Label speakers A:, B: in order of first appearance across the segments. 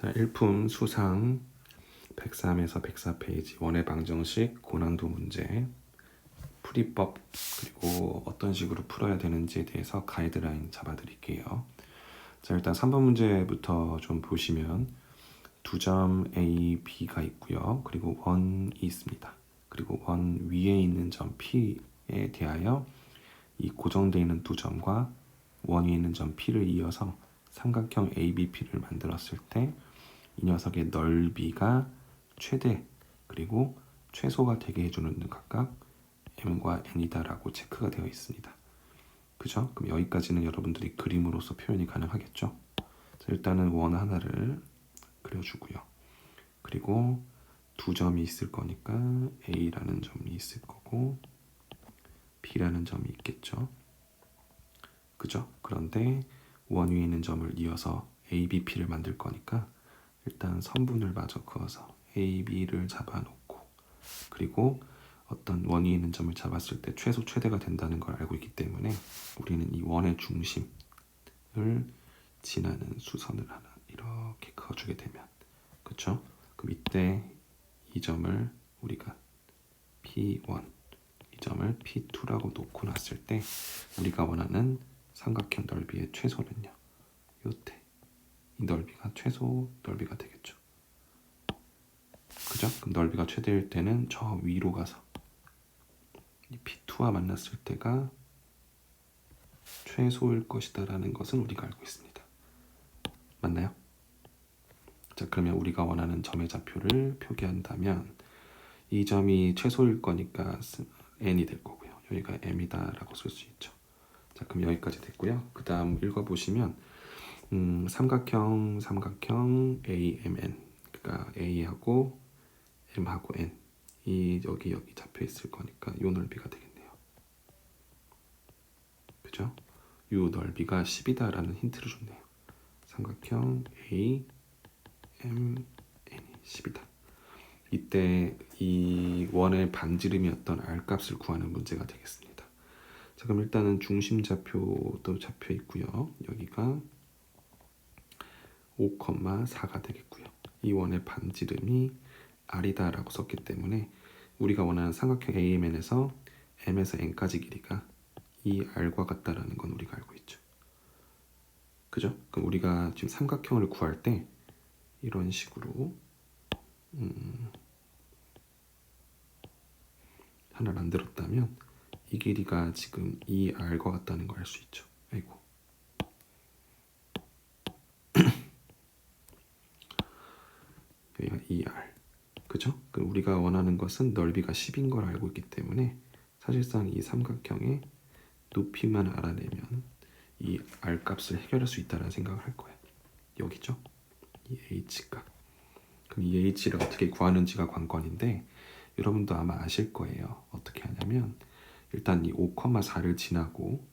A: 자, 일품 수상 103에서 104페이지 원의 방정식 고난도 문제 풀이법 그리고 어떤 식으로 풀어야 되는지에 대해서 가이드라인 잡아드릴게요. 자, 일단 3번 문제부터 좀 보시면 두 점 A, B가 있고요. 그리고 원이 있습니다. 그리고 원 위에 있는 점 P에 대하여 이 고정되어 있는 두 점과 원 위에 있는 점 P를 이어서 삼각형 ABP를 만들었을 때 이 녀석의 넓이가 최대 그리고 최소가 되게 해주는 각각 m과 n이다라고 체크가 되어 있습니다. 그죠? 그럼 여기까지는 여러분들이 그림으로서 표현이 가능하겠죠? 자, 일단은 원 하나를 그려주고요. 그리고 두 점이 있을 거니까 A라는 점이 있을 거고 B라는 점이 있겠죠? 그죠? 그런데 원 위에 있는 점을 이어서 ABP를 만들 거니까 일단 선분을 마저 그어서 AB를 잡아놓고 그리고 어떤 원 위에 있는 점을 잡았을 때 최소 최대가 된다는 걸 알고 있기 때문에 우리는 이 원의 중심을 지나는 수선을 하나 이렇게 그어주게 되면 그쵸? 그럼 이때 이 점을 우리가 P1 이 점을 P2라고 놓고 놨을 때 우리가 원하는 삼각형 넓이의 최소는요 요때 이 넓이가 최소 넓이가 되겠죠. 그죠? 그럼 넓이가 최대일 때는 저 위로 가서 이 P2와 만났을 때가 최소일 것이다 라는 것은 우리가 알고 있습니다. 맞나요? 자, 그러면 우리가 원하는 점의 좌표를 표기한다면 이 점이 최소일 거니까 n이 될 거고요. 여기가 m이다 라고 쓸 수 있죠. 자, 그럼 여기까지 됐고요. 그 다음 읽어보시면 삼각형 AMN 그러니까 A하고 M하고 N 이 여기 잡혀 있을 거니까 요 넓이가 되겠네요. 그죠? 요 넓이가 10이다 라는 힌트를 줬네요. 삼각형 A, M, N이 10이다. 이때 이 원의 반지름이었던 R 값을 구하는 문제가 되겠습니다. 자, 그럼 일단은 중심 좌표도 잡혀 있고요. 여기가 5,4가 되겠고요. 이 원의 반지름이 R이다 라고 썼기 때문에 우리가 원하는 삼각형 AMN에서 M에서 N까지 길이가 이 R과 같다라는 건 우리가 알고 있죠. 그죠? 그럼 우리가 지금 삼각형을 구할 때 이런 식으로 하나 만들었다면 이 길이가 지금 이 R과 같다는 걸 알 수 있죠. 아이고. 여기가 2R. 그죠? 그럼 우리가 원하는 것은 넓이가 10인 걸 알고 있기 때문에 사실상 이 삼각형의 높이만 알아내면 이 R 값을 해결할 수 있다는 생각을 할 거예요. 여기죠? 이 H 값. 그럼 이 H를 어떻게 구하는지가 관건인데 여러분도 아마 아실 거예요. 어떻게 하냐면 일단 이 5,4를 지나고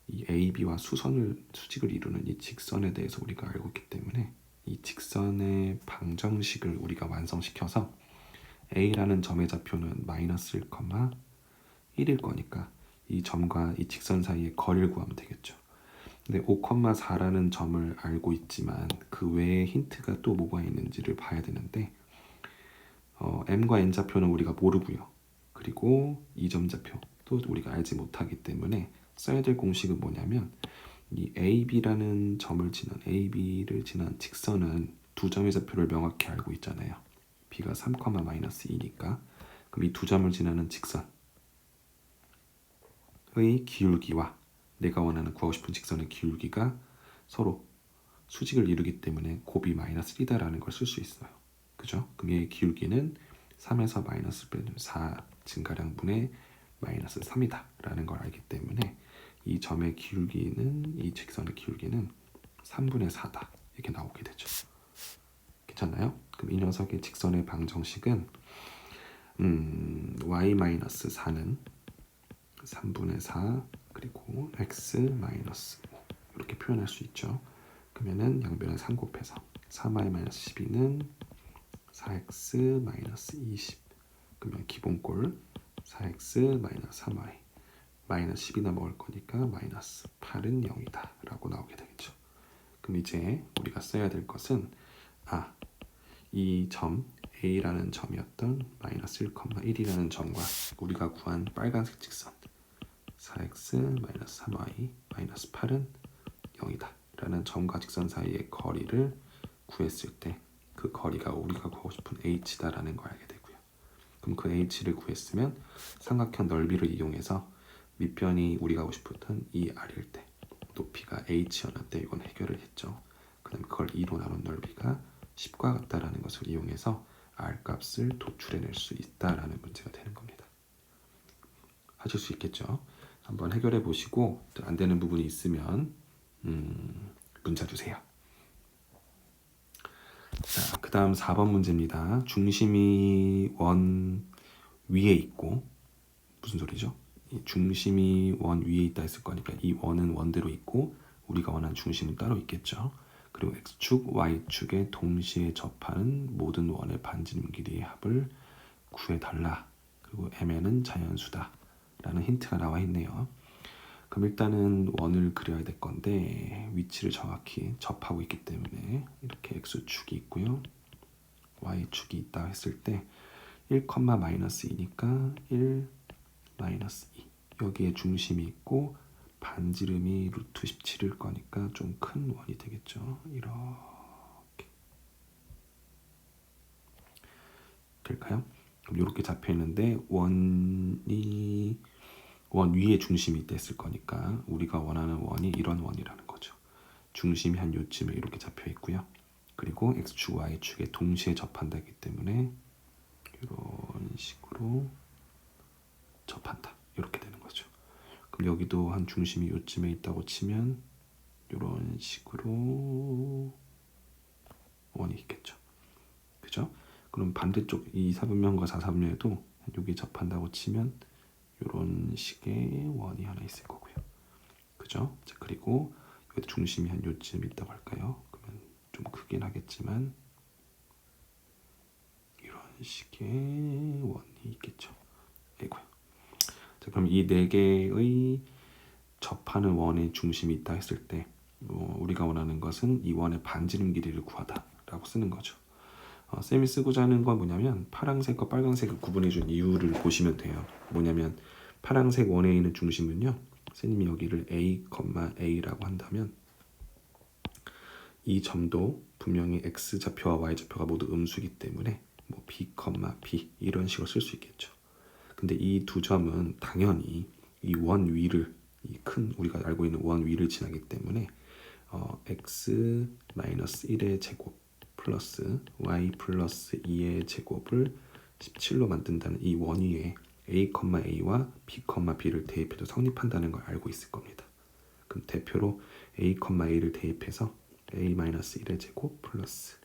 A: 이 AB와 수직을 이루는 이 직선에 대해서 우리가 알고 있기 때문에 이 직선의 방정식을 우리가 완성시켜서 A라는 점의 좌표는 마이너스 1,1일 거니까 이 점과 이 직선 사이의 거리를 구하면 되겠죠. 근데 5,4라는 점을 알고 있지만 그 외에 힌트가 또 뭐가 있는지를 봐야 되는데 M과 N 좌표는 우리가 모르고요. 그리고 이 점 좌표도 우리가 알지 못하기 때문에 써야 될 공식은 뭐냐면 이 AB라는 점을 지난 AB를 지난 직선은 두 점의 좌표를 명확히 알고 있잖아요. B가 3,-2니까 그럼 이 두 점을 지나는 직선의 기울기와 내가 원하는 구하고 싶은 직선의 기울기가 서로 수직을 이루기 때문에 곱이 -1이다라는 걸 쓸 수 있어요. 그죠? 그럼 얘의 기울기는 3에서 -4 증가량분의 -3이다 라는 걸 알기 때문에 이 점의 기울기는 이 직선의 기울기는 3분의 4다 이렇게 나오게 되죠. 괜찮나요? 그럼 이 녀석의 직선의 방정식은 y-4는 3분의 4 그리고 x-5 이렇게 표현할 수 있죠. 그러면은 양변에 3 곱해서 3y-12는 4x-20 그러면 기본꼴 4x-3y 마이너스 10이나 먹을 거니까 -8은 0이다 라고 나오게 되겠죠. 그럼 이제 우리가 써야 될 것은 이 점 A라는 점이었던 마이너스 1,1이라는 점과 우리가 구한 빨간색 직선 4x 마이너스 3y 마이너스 8은 0이다 라는 점과 직선 사이의 거리를 구했을 때 그 거리가 우리가 구하고 싶은 h다라는 걸 알게 되고요. 그럼 그 h를 구했으면 삼각형 넓이를 이용해서 밑변이 우리가 하고 싶었던 이 r일 때 높이가 h였는데 이건 해결을 했죠. 그 다음에 그걸 2로 나눈 넓이가 10과 같다라는 것을 이용해서 r 값을 도출해낼 수 있다라는 문제가 되는 겁니다. 하실 수 있겠죠? 한번 해결해 보시고 안 되는 부분이 있으면 문자 주세요. 자, 그 다음 4번 문제입니다. 중심이 원 위에 있고, 무슨 소리죠? 이 중심이 원 위에 있다 했을 거니까 이 원은 원대로 있고 우리가 원하는 중심은 따로 있겠죠. 그리고 x축, y축에 동시에 접하는 모든 원의 반지름 길이의 합을 구해달라. 그리고 mn은 자연수다 라는 힌트가 나와 있네요. 그럼 일단은 원을 그려야 될 건데 위치를 정확히 접하고 있기 때문에 이렇게 x축이 있고요. y축이 있다 했을 때 1, 마이너스 2니까 1, 마이너스 2 여기에 중심이 있고 반지름이 루트 17일 거니까 좀 큰 원이 되겠죠. 이렇게 될까요? 그럼 이렇게 잡혀 있는데 원이 원 위에 중심이 있다 했을 거니까 우리가 원하는 원이 이런 원이라는 거죠. 중심이 한 요쯤에 이렇게 잡혀 있고요. 그리고 x축, y축에 동시에 접한다기 때문에 이런 식으로 접한다. 이렇게 되는 거죠. 그럼 여기도 한 중심이 요쯤에 있다고 치면 이런 식으로 원이 있겠죠. 그죠? 그럼 반대쪽 이 사분면과 사사분면에도 여기 접한다고 치면 이런 식의 원이 하나 있을 거고요. 그죠? 자, 그리고 여기 중심이 한 요쯤 있다고 할까요? 그러면 좀 크긴 하겠지만 이런 식의 원이 있겠죠. 아이고요. 자, 그럼 이 네 개의 접하는 원의 중심이 있다 했을 때 우리가 원하는 것은 이 원의 반지름 길이를 구하다라고 쓰는 거죠. 쌤이 쓰고자 하는 건 뭐냐면 파란색과 빨간색을 구분해 준 이유를 보시면 돼요. 뭐냐면 파란색 원에 있는 중심은요. 선생님이 여기를 A, A라고 한다면 이 점도 분명히 X좌표와 Y좌표가 모두 음수이기 때문에 뭐 B, B 이런 식으로 쓸 수 있겠죠. 근데 이 두 점은 당연히 이 원 위를 이 큰 우리가 알고 있는 원 위를 지나기 때문에 X 마이너스 1의 제곱 플러스 Y 플러스 2의 제곱을 17로 만든다는 이 원 위에 A, A와 B, B를 대입해도 성립한다는 걸 알고 있을 겁니다. 그럼 대표로 A, A를 대입해서 A-1의 제곱 플러스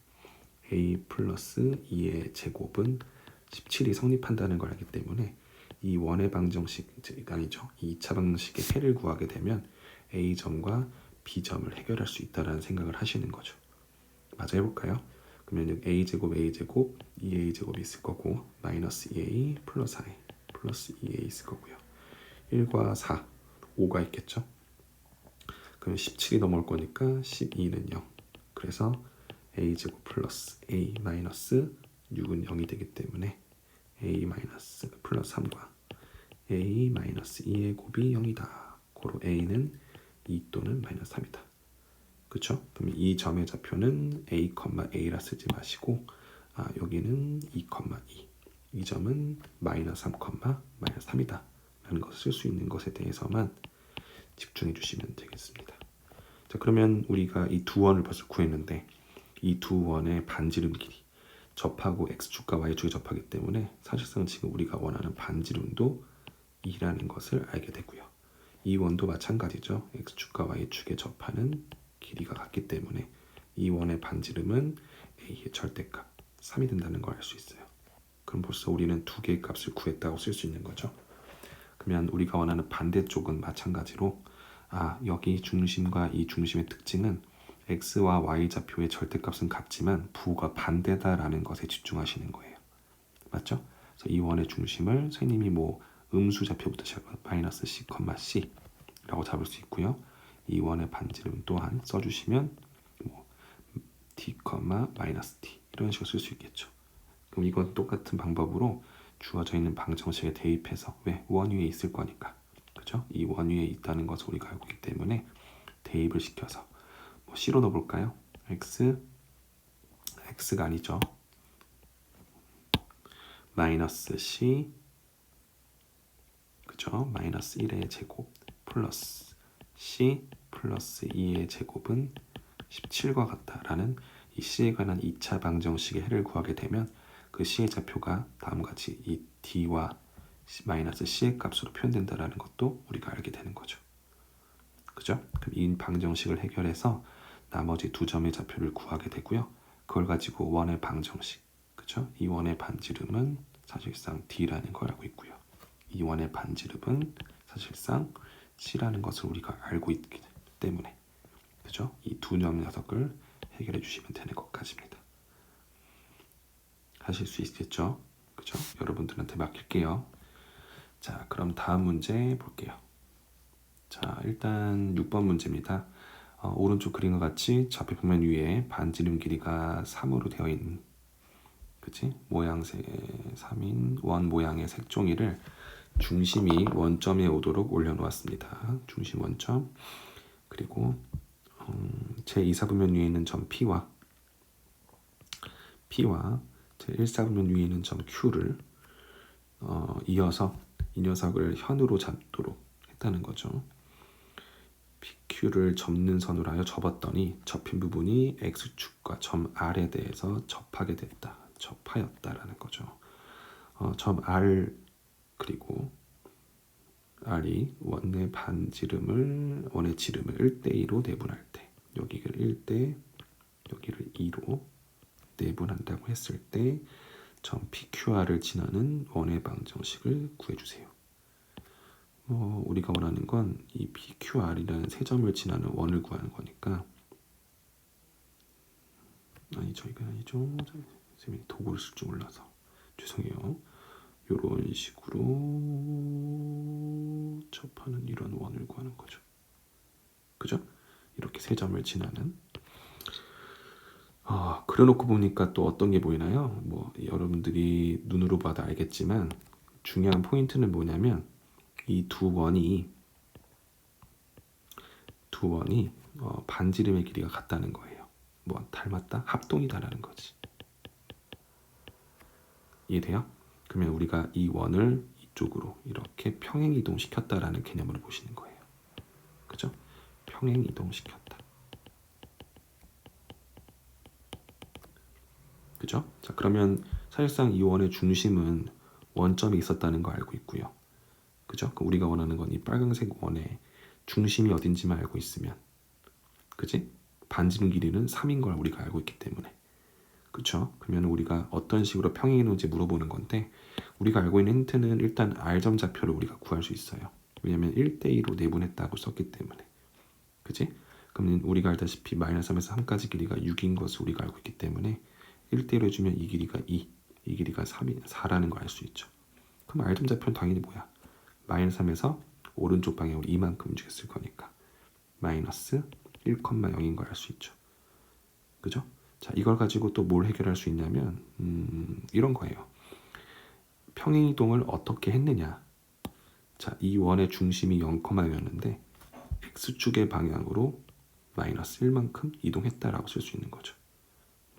A: A 플러스 2의 제곱은 17이 성립한다는 걸 알기 때문에 이 원의 방정식 아니죠. 2차 방정식의 해를 구하게 되면 A점과 B점을 해결할 수 있다는 생각을 하시는 거죠. 마저 해볼까요? 그러면 A제곱 A제곱 2A제곱이 있을 거고 마이너스 2A 플러스 I 플러스 2A 있을 거고요. 1과 4, 5가 있겠죠. 그럼 17이 넘어올 거니까 12는 0. 그래서 A제곱 플러스 A 마이너스 6은 0이 되기 때문에 A 마이너스 플러스 3과 A 마이너스 2의 곱이 0이다. 고로 A는 2 또는 마이너스 3이다. 그렇죠? 그럼 이 점의 좌표는 A, A라 쓰지 마시고 여기는 2, 2. 이 점은 마이너스 3, 마이너스 3이다. 라는 것을 쓸 수 있는 것에 대해서만 집중해 주시면 되겠습니다. 자, 그러면 우리가 이 두 원을 벌써 구했는데 이 두 원의 반지름 길이 접하고 X축과 Y축이 접하기 때문에 사실상 지금 우리가 원하는 반지름도 2라는 것을 알게 되고요. 이 원도 마찬가지죠. X축과 Y축에 접하는 길이가 같기 때문에 이 원의 반지름은 A의 절대값 3이 된다는 걸 알 수 있어요. 그럼 벌써 우리는 두 개의 값을 구했다고 쓸 수 있는 거죠. 그러면 우리가 원하는 반대쪽은 마찬가지로 여기 중심과 이 중심의 특징은 X와 Y 좌표의 절대값은 같지만 부호가 반대다라는 것에 집중하시는 거예요. 맞죠? 그래서 이 원의 중심을 선생님이 뭐 음수 좌표부터 시작해서 마이너스 C, C 라고 잡을 수 있고요. 이 원의 반지름 또한 써주시면 뭐 t, 마이너스 t 이런 식으로 쓸 수 있겠죠. 그럼 이건 똑같은 방법으로 주어져 있는 방정식에 대입해서 왜? 원 위에 있을 거니까. 그죠? 이 원 위에 있다는 것을 우리가 알고 있기 때문에 대입을 시켜서 뭐 C로 넣어볼까요? X가 아니죠. 마이너스 C 그죠? 마이너스 1의 제곱 플러스 C 플러스 2의 제곱은 17과 같다라는 이 C에 관한 2차 방정식의 해를 구하게 되면 그 C의 좌표가 다음과 같이 이 D와 마이너스 C의 값으로 표현된다라는 것도 우리가 알게 되는 거죠. 그죠? 그럼 이 방정식을 해결해서 나머지 두 점의 좌표를 구하게 되고요. 그걸 가지고 원의 방정식, 그죠? 이 원의 반지름은 사실상 D라는 걸 알고 있고요. 이 원의 반지름은 사실상 C라는 것을 우리가 알고 있기 때문에, 그죠? 이 두 녀석을 해결해 주시면 되는 것까지입니다. 하실 수 있겠죠? 그죠? 여러분들한테 맡길게요. 자, 그럼 다음 문제 볼게요. 자, 일단 6번 문제입니다. 오른쪽 그림과 같이 좌표 평면 위에 반지름 길이가 3으로 되어 있는 그치? 모양새 3인 원 모양의 색종이를 중심이 원점에 오도록 올려놓았습니다. 중심 원점 그리고 제2사분면 위에 있는 점 P와 제1사분면 위에 있는 점 Q를 이어서 이 녀석을 현으로 잡도록 했다는 거죠. PQ를 접는 선으로 하여 접었더니 접힌 부분이 X축과 점 R에 대해서 접하였다라는 거죠. 점 R 그리고 R이 원의 지름을 1대2로 내분할 때 여기를 1대 여기를 2로 내분한다고 했을 때 점 PQR을 지나는 원의 방정식을 구해주세요. 우리가 원하는 건 이 PQR이라는 세 점을 지나는 원을 구하는 거니까 아니죠. 이건 아니죠. 선생님이 도구를 쓸 줄 몰라서 죄송해요. 이런 식으로 접하는 이런 원을 구하는 거죠. 그죠? 이렇게 세 점을 지나는 그려놓고 보니까 또 어떤 게 보이나요? 여러분들이 눈으로 봐도 알겠지만 중요한 포인트는 뭐냐면 이 두 원이 반지름의 길이가 같다는 거예요. 닮았다? 합동이다라는 거지. 이해돼요? 그러면 우리가 이 원을 이쪽으로 이렇게 평행 이동시켰다라는 개념으로 보시는 거예요. 그죠? 평행 이동시켰다. 그죠? 자, 그러면 사실상 이 원의 중심은 원점이 있었다는 거 알고 있고요. 그죠? 우리가 원하는 건 이 빨간색 원의 중심이 어딘지만 알고 있으면 그지? 반지름 길이는 3인 걸 우리가 알고 있기 때문에 그쵸? 그러면 우리가 어떤 식으로 평행이 놓은지 물어보는 건데 우리가 알고 있는 힌트는 일단 R점 좌표를 우리가 구할 수 있어요. 왜냐면 1대2로 내분했다고 썼기 때문에 그지? 그러면 우리가 알다시피 마이너스 3에서 3까지 길이가 6인 것을 우리가 알고 있기 때문에 1대1로 해주면 이 길이가 2, 이 길이가 4라는 걸 알 수 있죠. 그럼 R점 좌표는 당연히 뭐야? 마이너스 3에서 오른쪽 방향으로 이만큼 움직였을 거니까 마이너스 1,0인 걸 알 수 있죠. 그죠? 자, 이걸 가지고 또 뭘 해결할 수 있냐면 이런 거예요. 평행이동을 어떻게 했느냐. 자, 이 원의 중심이 0,였는데 X축의 방향으로 마이너스 1만큼 이동했다라고 쓸 수 있는 거죠.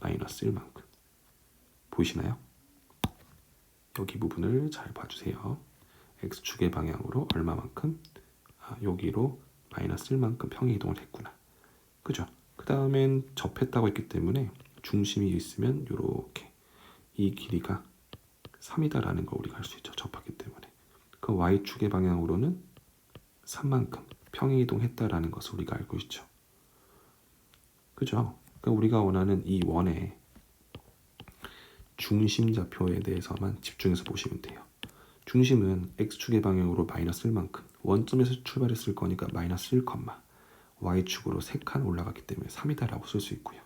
A: 마이너스 1만큼. 보이시나요? 여기 부분을 잘 봐주세요. X축의 방향으로 얼마만큼? 여기로 마이너스 1만큼 평행 이동을 했구나. 그죠? 그 다음엔 접했다고 했기 때문에 중심이 있으면 이렇게 이 길이가 3이다라는 걸 우리가 알 수 있죠. 접하기 때문에. 그 Y축의 방향으로는 3만큼 평행 이동했다라는 것을 우리가 알고 있죠. 그죠? 그러니까 우리가 원하는 이 원의 중심 좌표에 대해서만 집중해서 보시면 돼요. 중심은 X축의 방향으로 마이너스 1만큼 원점에서 출발했을 거니까 마이너스 1, Y축으로 3칸 올라갔기 때문에 3이다라고 쓸 수 있고요.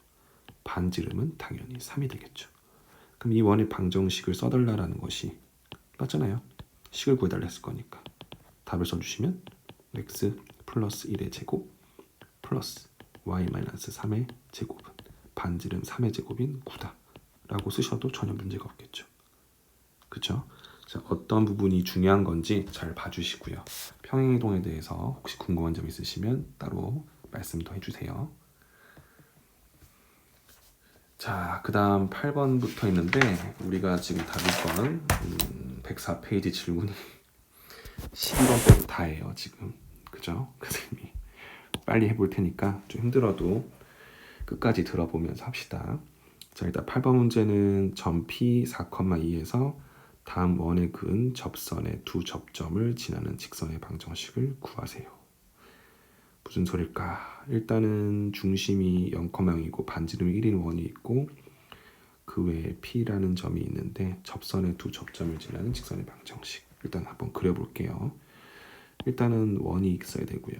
A: 반지름은 당연히 3이 되겠죠. 그럼 이 원의 방정식을 써달라는 것이 맞잖아요. 식을 구해달라 했을 거니까 답을 써주시면 X 플러스 1의 제곱 플러스 Y 마이너스 3의 제곱은 반지름 3의 제곱인 9다 라고 쓰셔도 전혀 문제가 없겠죠. 그쵸? 자, 어떤 부분이 중요한 건지 잘 봐주시고요. 평행이동에 대해서 혹시 궁금한 점 있으시면 따로 말씀 더 해주세요. 자, 그 다음 8번 붙어 있는데 우리가 지금 다룰 건 104페이지 질문이 12번 빼고 다예요 지금. 그죠? 선생님이 빨리 해볼 테니까 좀 힘들어도 끝까지 들어보면서 합시다. 자, 일단 8번 문제는 점 P 4,2에서 다음 원에 그은 접선의 두 접점을 지나는 직선의 방정식을 구하세요. 무슨 소릴까? 일단은 중심이 0,0이고 반지름이 1인 원이 있고 그 외에 P라는 점이 있는데 접선의 두 접점을 지나는 직선의 방정식. 일단 한번 그려볼게요. 일단은 원이 있어야 되고요.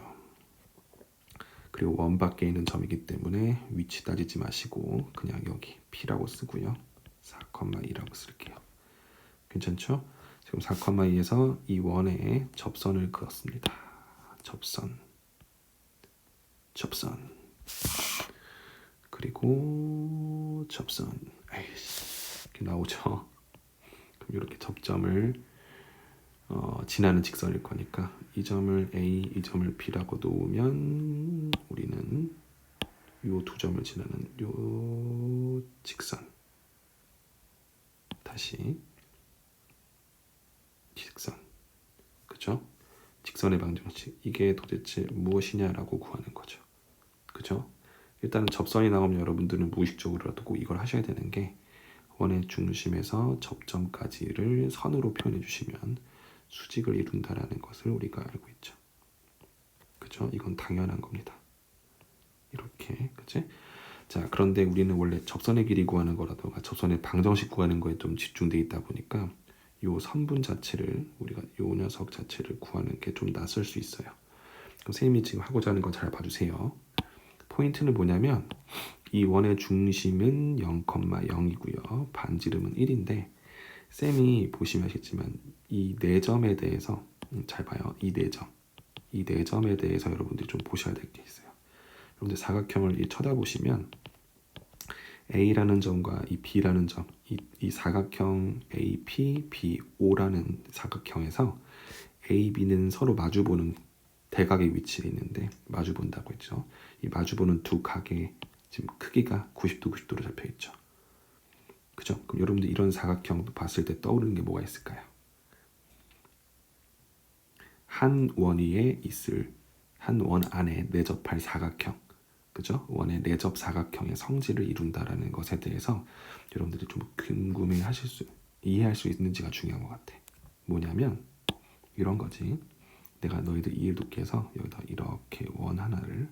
A: 그리고 원 밖에 있는 점이기 때문에 위치 따지지 마시고 그냥 여기 P라고 쓰고요. 4,2라고 쓸게요. 괜찮죠? 지금 4,2에서 이 원에 접선을 그었습니다. 접선. 그리고 접선. 에이씨, 이렇게 나오죠. 그럼 이렇게 접점을 지나는 직선일 거니까 이 점을 A, 이 점을 B라고 놓으면 우리는 요 두 점을 지나는 요 직선. 다시 직선. 그죠? 직선의 방정식. 이게 도대체 무엇이냐라고 구하는 거죠. 그죠? 일단은 접선이 나오면 여러분들은 무의식적으로라도 꼭 이걸 하셔야 되는 게 원의 중심에서 접점까지를 선으로 표현해 주시면 수직을 이룬다라는 것을 우리가 알고 있죠. 그죠? 이건 당연한 겁니다. 이렇게, 그치? 자, 그런데 우리는 원래 접선의 길이 구하는 거라든가 접선의 방정식 구하는 거에 좀 집중돼 있다 보니까 요 선분 자체를 우리가 요 녀석 자체를 구하는 게 좀 낯설 수 있어요. 그럼 선생님이 지금 하고자 하는 건 잘 봐주세요. 포인트는 뭐냐면 이 원의 중심은 0,0이고요. 반지름은 1인데 쌤이 보시면 아시겠지만 이 네 점에 대해서 잘 봐요. 이 네 점에 대해서 여러분들이 좀 보셔야 될 게 있어요. 여러분들 사각형을 쳐다보시면 A라는 점과 이 B라는 점, 이 사각형 AP, BO라는 사각형에서 A, B는 서로 마주보는 대각의 위치에 있는데 마주본다고 했죠. 이 마주보는 두 각의 지금 크기가 90도, 90도로 잡혀 있죠. 그죠? 그럼 여러분들 이런 사각형 봤을 때 떠오르는 게 뭐가 있을까요? 한 원 위에 있을 한 원 안에 내접할 사각형. 그죠? 원의 내접 사각형의 성질을 이룬다라는 것에 대해서 여러분들이 좀 궁금해하실 수, 이해할 수 있는지가 중요한 것 같아. 뭐냐면 이런 거지. 내가 너희들 이해 돕기 위해서 여기다 이렇게 원 하나를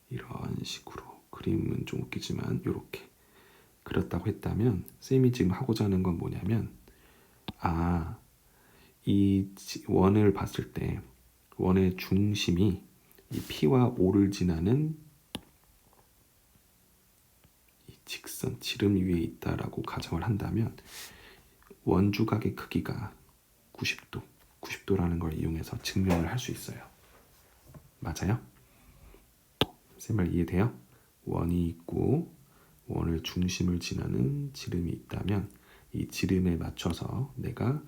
A: 이런 식으로 그림은 좀 웃기지만 이렇게 그렸다고 했다면 쌤이 지금 하고자 하는 건 뭐냐면 이 원을 봤을 때 원의 중심이 이 P와 O를 지나는 이 직선 지름 위에 있다라고 가정을 한다면 원주각의 크기가 90도라는 걸 이용해서 증명을 할 수 있어요. 맞아요? 쌤 말 이해돼요? 원이 있고 원을 중심을 지나는 지름이 있다면 이 지름에 맞춰서 내가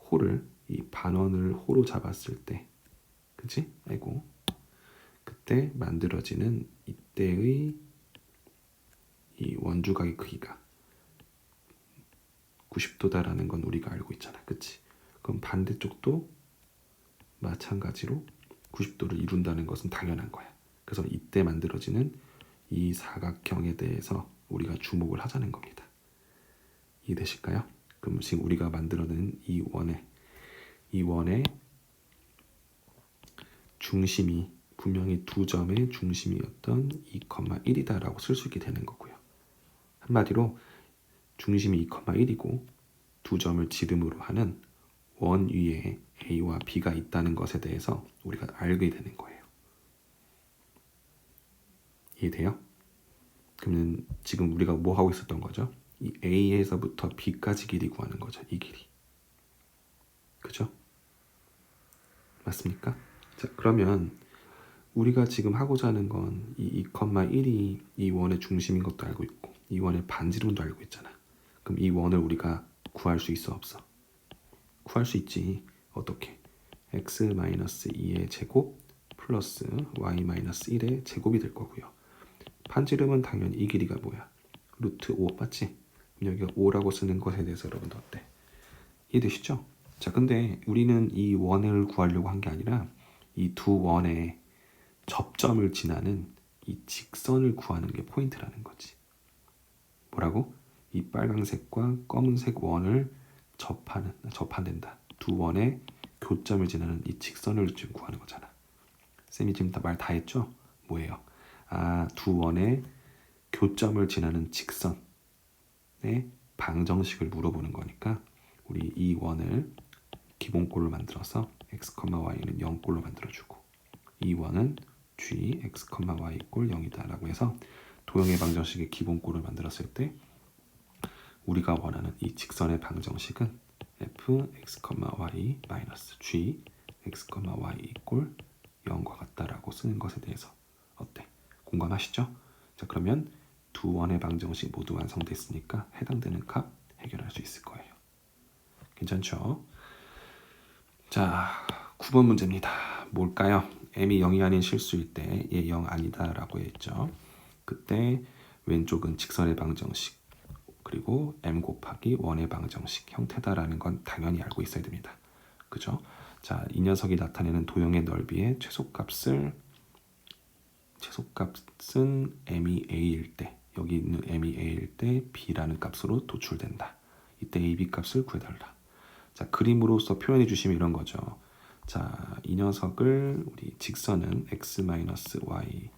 A: 호를 이 반원을 호로 잡았을 때, 그치? 아이고. 그때 만들어지는 이때의 이 원주각의 크기가 90도다라는 건 우리가 알고 있잖아. 그치? 그럼 반대쪽도 마찬가지로 90도를 이룬다는 것은 당연한 거야. 그래서 이때 만들어지는 이 사각형에 대해서 우리가 주목을 하자는 겁니다. 이해되실까요? 그럼 지금 우리가 만들어낸 이 원의 중심이 분명히 두 점의 중심이었던 2,1이다라고 쓸 수 있게 되는 거고요. 한마디로 중심이 2,1이고 두 점을 지름으로 하는 원 위에 A와 B가 있다는 것에 대해서 우리가 알게 되는 거예요. 이해돼요? 그러면 지금 우리가 뭐 하고 있었던 거죠? 이 A에서부터 B까지 길이 구하는 거죠. 이 길이. 그죠? 맞습니까? 자, 그러면 우리가 지금 하고자 하는 건 이 2,1이 이 원의 중심인 것도 알고 있고 이 원의 반지름도 알고 있잖아. 그럼 이 원을 우리가 구할 수 있어 없어? 구할 수 있지. 어떻게? x-2의 제곱 플러스 y-1의 제곱이 될 거고요. 반지름은 당연히 이 길이가 뭐야? 루트 5 맞지? 여기가 5라고 쓰는 것에 대해서 여러분들 어때? 이해되시죠? 자, 근데 우리는 이 원을 구하려고 한 게 아니라 이 두 원의 접점을 지나는 이 직선을 구하는 게 포인트라는 거지. 뭐라고? 이 빨강색과 검은색 원을 접한된다. 두 원의 교점을 지나는 이 직선을 지금 구하는 거잖아. 쌤이 지금 말 다 했죠? 뭐예요? 두 원의 교점을 지나는 직선의 방정식을 물어보는 거니까 우리 이 원을 기본꼴로 만들어서 x, y는 0꼴로 만들어주고 이 원은 g, x, y 꼴 0이다 라고 해서 도형의 방정식의 기본꼴을 만들었을 때 우리가 원하는 이 직선의 방정식은 f, x, y 마이너스 g, x, y 꼴 0과 같다라고 쓰는 것에 대해서 어때? 공감하시죠? 자, 그러면 두 원의 방정식 모두 완성됐으니까 해당되는 값 해결할 수 있을 거예요. 괜찮죠? 자, 9번 문제입니다. 뭘까요? m이 0이 아닌 실수일 때 얘 0 아니다 라고 했죠. 그때 왼쪽은 직선의 방정식 그리고 m 곱하기 원의 방정식 형태다라는 건 당연히 알고 있어야 됩니다. 그죠? 자, 이 녀석이 나타내는 도형의 넓이의 최소값은 m이 a일 때 여기 있는 m이 a일 때 b라는 값으로 도출된다. 이때 a, b 값을 구해달라. 자, 그림으로서 표현해 주시면 이런 거죠. 자, 이 녀석을 우리 직선은 x-y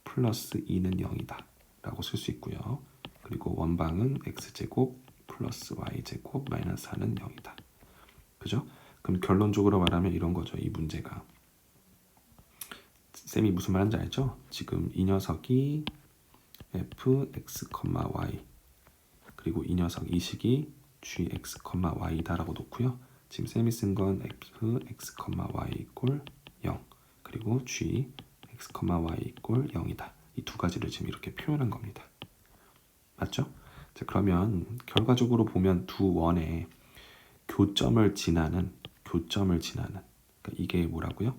A: 플러스 2는 0이다 라고 쓸 수 있고요. 그리고 원방은 x제곱 플러스 y제곱 마이너스 4는 0이다. 그죠? 그럼 결론적으로 말하면 이런 거죠. 이 문제가. 쌤이 무슨 말인지 알죠? 지금 이 녀석이 f, x, y 그리고 이 녀석 이 식이 g, x, y다 라고 놓고요. 지금 쌤이 쓴 건 f, x, y 이꼴 0 그리고 g, x, y 이꼴 0이다. 이 두 가지를 지금 이렇게 표현한 겁니다. 맞죠? 자, 그러면 결과적으로 보면 두 원의 교점을 지나는 그러니까 이게 뭐라고요?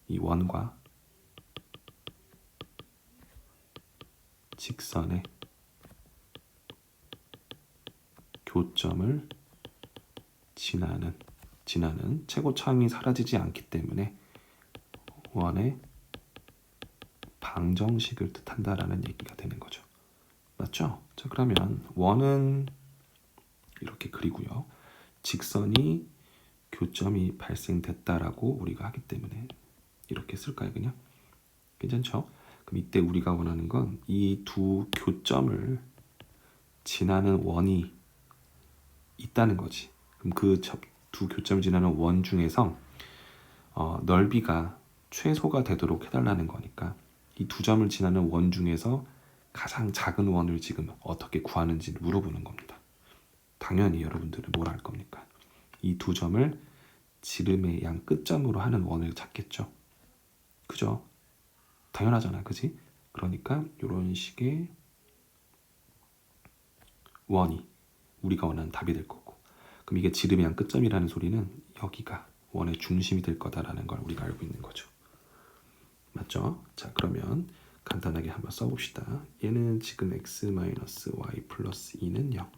A: 이 원과 직선의 교점을 지나는 최고차항이 사라지지 않기 때문에 원의 방정식을 뜻한다라는 얘기가 되는 거죠. 맞죠? 자, 그러면 원은 이렇게 그리고요. 직선이 교점이 발생됐다라고 우리가 하기 때문에 이렇게 쓸까요, 그냥? 괜찮죠? 그럼 이때 우리가 원하는 건 이 두 교점을 지나는 원이 있다는 거지. 그럼 그 두 교점을 지나는 원 중에서 넓이가 최소가 되도록 해달라는 거니까 이 두 점을 지나는 원 중에서 가장 작은 원을 지금 어떻게 구하는지 물어보는 겁니다. 당연히 여러분들은 뭘 할 겁니까? 이 두 점을 지름의 양 끝점으로 하는 원을 찾겠죠. 그죠? 당연하잖아, 그지? 그러니까 이런 식의 원이 우리가 원하는 답이 될 거고, 그럼 이게 지름의 양 끝점이라는 소리는 여기가 원의 중심이 될 거다라는 걸 우리가 알고 있는 거죠. 맞죠? 자, 그러면 간단하게 한번 써봅시다. 얘는 지금 x-y 플러스 2는 0.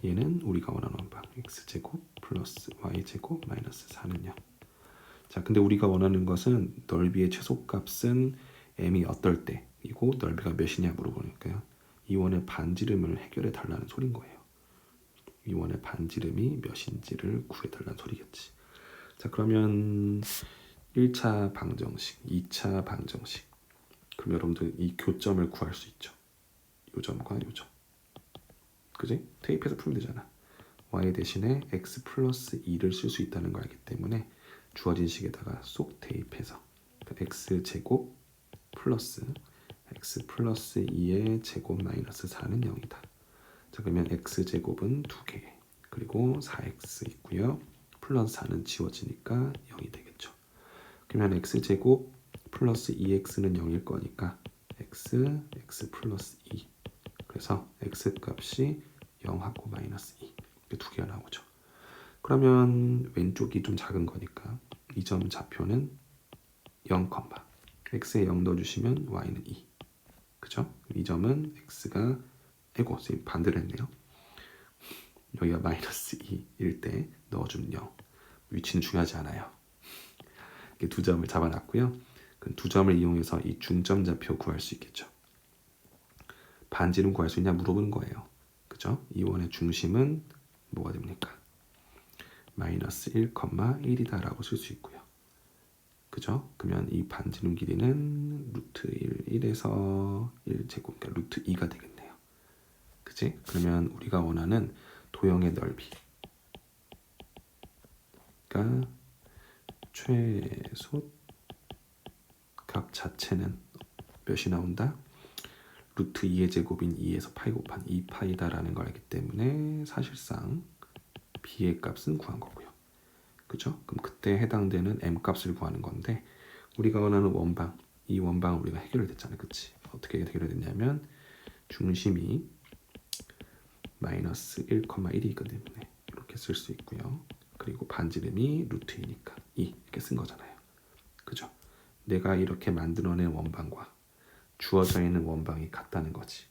A: 얘는 우리가 원하는 원방 x제곱 플러스 y제곱 마이너스 4는 0. 자, 근데 우리가 원하는 것은 넓이의 최소값은 m이 어떨 때이고 넓이가 몇이냐 물어보니까요. 이 원의 반지름을 해결해 달라는 소린 거예요. 이 원의 반지름이 몇인지를 구해 달라는 소리겠지. 자, 그러면 1차 방정식, 2차 방정식. 그럼 여러분들 이 교점을 구할 수 있죠. 요 점과 요 점. 그지? 테이프에서 풀면 되잖아. y 대신에 x 플러스 2를 쓸 수 있다는 걸 알기 때문에 주어진 식에다가 쏙 대입해서 x제곱 플러스 x 플러스 2의 제곱 마이너스 4는 0이다. 자, 그러면 x제곱은 2개 그리고 4x 있고요. 플러스 4는 지워지니까 0이 되겠죠. 그러면 x제곱 플러스 2x는 0일 거니까 x 플러스 2. 그래서 x 값이 0하고 마이너스 2. 이렇게 두 개가 나오죠. 그러면 왼쪽이 좀 작은 거니까 이 점 좌표는 0, x에 0 넣어주시면 y는 2. 그죠? 이 점은 x가 선생님 반대로 했네요. 여기가 마이너스 2일 때 넣어주면 0. 위치는 중요하지 않아요. 이렇게 두 점을 잡아놨고요. 그 두 점을 이용해서 이 중점 좌표 구할 수 있겠죠. 반지름 구할 수 있냐 물어보는 거예요. 그죠? 이 원의 중심은 뭐가 됩니까? 마이너스 1,1이다 라고 쓸 수 있고요. 그죠? 그러면 이 반지름 길이는 루트 1에서 1제곱, 그러니까 루트 2가 되겠네요. 그치? 그러면 우리가 원하는 도형의 넓이가 최소 각 자체는 몇이 나온다? 루트 2의 제곱인 2에서 파이 곱한 2파이다라는 걸 알기 때문에 사실상 b의 값은 구한 거고요. 그죠? 그럼 그때 해당되는 m 값을 구하는 건데 우리가 원하는 원방, 이 원방은 우리가 해결을 됐잖아요. 그치? 어떻게 해결이 됐냐면 중심이 마이너스 1,1이기 때문에 이렇게 쓸 수 있고요. 그리고 반지름이 루트 2니까 2 이렇게 쓴 거잖아요. 그죠? 내가 이렇게 만들어낸 원방과 주어져 있는 원방이 같다는 거지.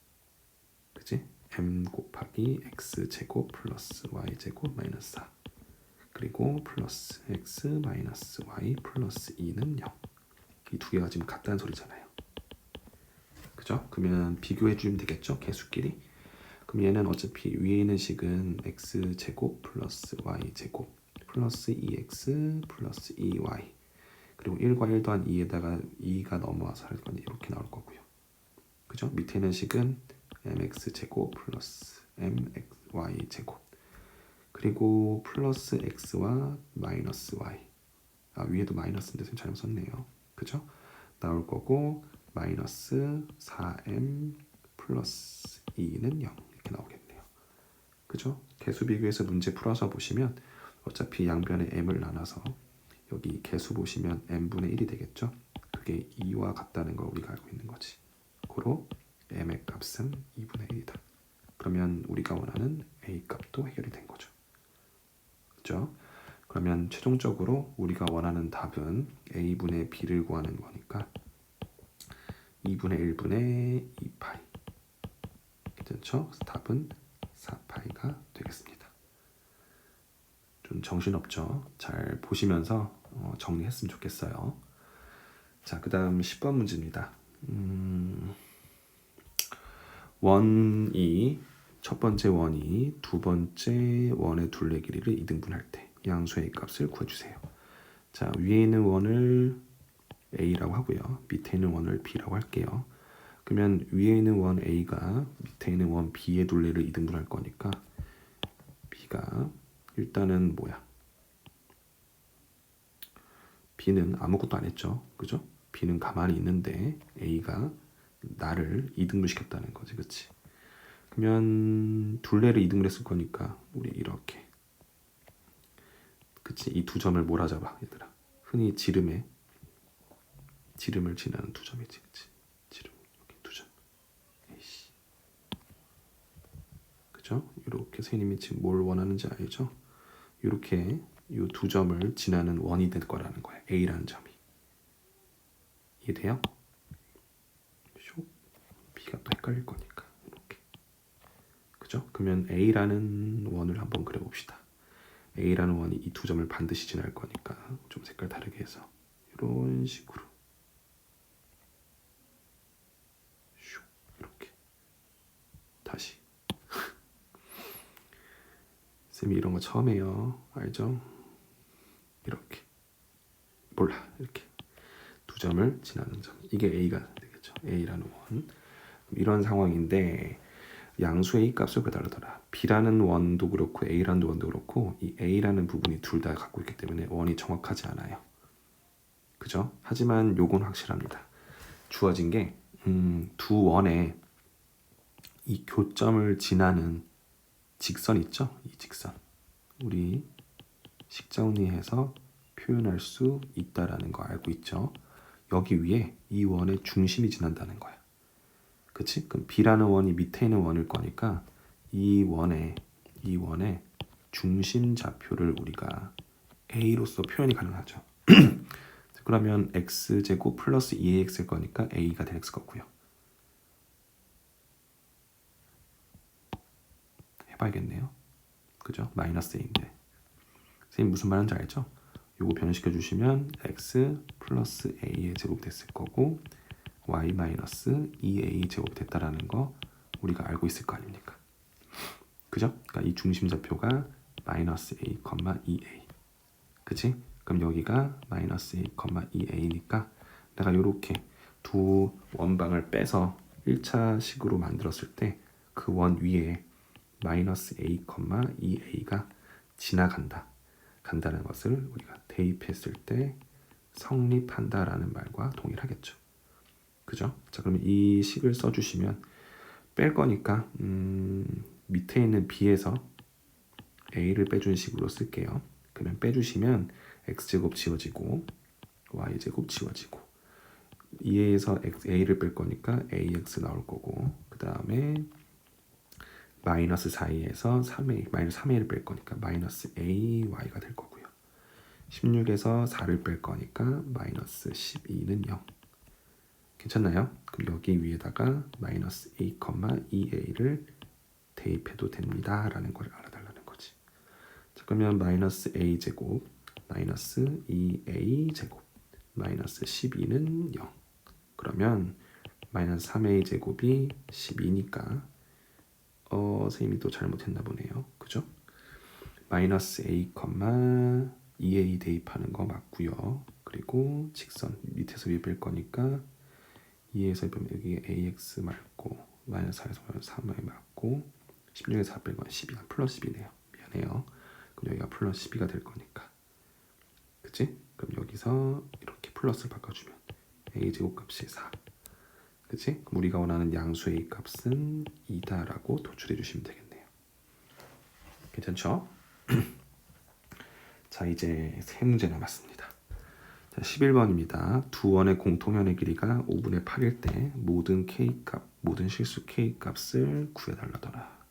A: 그치? m 곱하기 x제곱 플러스 y제곱 마이너스 4 그리고 플러스 x 마이너스 y 플러스 2는 0. 이 두 개가 지금 같다는 소리잖아요. 그죠? 그러면 비교해 주면 되겠죠? 개수끼리. 그럼 얘는 어차피 위에 있는 식은 x제곱 플러스 y제곱 플러스 2x 플러스 2y 그리고 1과 1 더한 2에다가 2가 넘어와서 할 건데 이렇게 나올 거고요. 그죠? 밑에 있는 식은 mx제곱 플러스 my제곱 그리고 플러스 x와 마이너스 y 위에도 마이너스인데 지금 잘못 썼네요. 그죠? 나올 거고 마이너스 4m 플러스 2는 0 이렇게 나오겠네요. 그죠? 개수 비교해서 문제 풀어서 보시면 어차피 양변에 m을 나눠서 여기 개수 보시면 m분의 1이 되겠죠? 그게 2와 같다는 걸 우리가 알고 있는 거지. 고로 m의 값은 2분의 1이다. 그러면 우리가 원하는 a 값도 해결이 된 거죠. 그죠? 그러면 최종적으로 우리가 원하는 답은 a분의 b를 구하는 거니까 2분의 1분의 2파이. 괜찮죠? 답은 4파이가 되겠습니다. 좀 정신없죠? 잘 보시면서 정리했으면 좋겠어요. 자, 그 다음 10번 문제입니다. 원이 첫 번째 원이 두 번째 원의 둘레 길이를 2등분할 때 양수의 값을 구해주세요. 자, 위에 있는 원을 a라고 하고요. 밑에 있는 원을 b라고 할게요. 그러면 위에 있는 원 a가 밑에 있는 원 b의 둘레를 2등분할 거니까 b가 일단은 뭐야? b는 아무것도 안 했죠. 그죠? b는 가만히 있는데 a가 나를 2등분 시켰다는 거지. 그치? 그러면 둘레를 2등분 했을 거니까 우리 이렇게 그치? 이 두 점을 몰아잡아 얘들아. 흔히 지름을 지나는 두 점이지. 그치? 지름 여기 두 점. 에이씨. 그죠? 이렇게 선생님이 지금 뭘 원하는지 알죠? 이렇게 이 두 점을 지나는 원이 될 거라는 거야. A라는 점이. 이해돼요? B가 또 헷갈릴 거니까 이렇게. 그죠? 그러면 A라는 원을 한번 그려봅시다. A라는 원이 이 두 점을 반드시 지날 거니까 좀 색깔 다르게 해서 이런 식으로 이렇게 다시 쌤이 이런 거 처음 해요. 알죠? 이렇게 몰라 이렇게 두 점을 지나는 점 이게 A가 되겠죠. A라는 원 이런 상황인데 양수 A 값을 그다르더라. B라는 원도 그렇고 A라는 원도 그렇고 이 A라는 부분이 둘 다 갖고 있기 때문에 원이 정확하지 않아요. 그죠? 하지만 요건 확실합니다. 주어진 게 두 원에 이 교점을 지나는 직선 있죠? 이 직선 우리 식정리해서 표현할 수 있다라는 거 알고 있죠? 여기 위에 이 원의 중심이 지난다는 거야. 그치? 그럼 B라는 원이 밑에 있는 원일 거니까 이 원의 중심 좌표를 우리가 A로서 표현이 가능하죠. 그러면 x제곱 플러스 2ax일 거니까 a가 될 거고요. 해봐야겠네요. 그죠? 마이너스 a인데. 선생님 무슨 말인지 알죠? 요거 변형시켜 주시면 x 플러스 a의 제곱 됐을 거고 y 마이너스 2a 제곱 됐다라는 거 우리가 알고 있을 거 아닙니까? 그죠? 그러니까 이 중심 좌표가 마이너스 a, 2a. 그치? 그럼 여기가 마이너스 a, 2a니까 내가 이렇게 두 원방을 빼서 1차 식으로 만들었을 때 그 원 위에 마이너스 a, 2a가 간다는 것을 우리가 대입했을 때 성립한다라는 말과 동일하겠죠. 그죠? 자, 그러면 이 식을 써주시면 뺄 거니까 밑에 있는 b에서 a를 빼준 식으로 쓸게요. 그러면 빼주시면 x제곱 지워지고 y제곱 지워지고 2에서 a를 뺄 거니까 ax 나올 거고 그 다음에 마이너스 4에서 3a, 마이너스 3a를 뺄 거니까 마이너스 ay가 될 거고요. 16에서 4를 뺄 거니까 마이너스 12는 0. 괜찮나요? 그럼 여기 위에다가 마이너스 a, 2a를 대입해도 됩니다 라는 걸 알아달라는 거지. 자, 그러면 마이너스 a 제곱 마이너스 2a 제곱 마이너스 12는 0. 그러면 마이너스 3a 제곱이 12니까 선생님이 또 잘못했나 보네요. 그죠? 마이너스 a, 2a 대입하는 거 맞고요. 그리고 직선 밑에서 위에 뺄 거니까 2에서 빼면 여기 ax 맞고 마이너스 4에서 마이너스 3y 맞고 16에서 4 빼면 12, 플러스 12네요. 미안해요. 그럼 여기가 플러스 12가 될 거니까. 그치? 그럼 여기서 이렇게 플러스를 바꿔주면 a제곱 값이 4. 그치? 그럼 우리가 원하는 양수 a 값은 2다라고 도출해 주시면 되겠네요. 괜찮죠? 자, 이제 세 문제 남았습니다. 자, 11번입니다. 두 원의 공통현의 길이가 5분의 8일 때 모든 실수 k 값을 구해달라더라.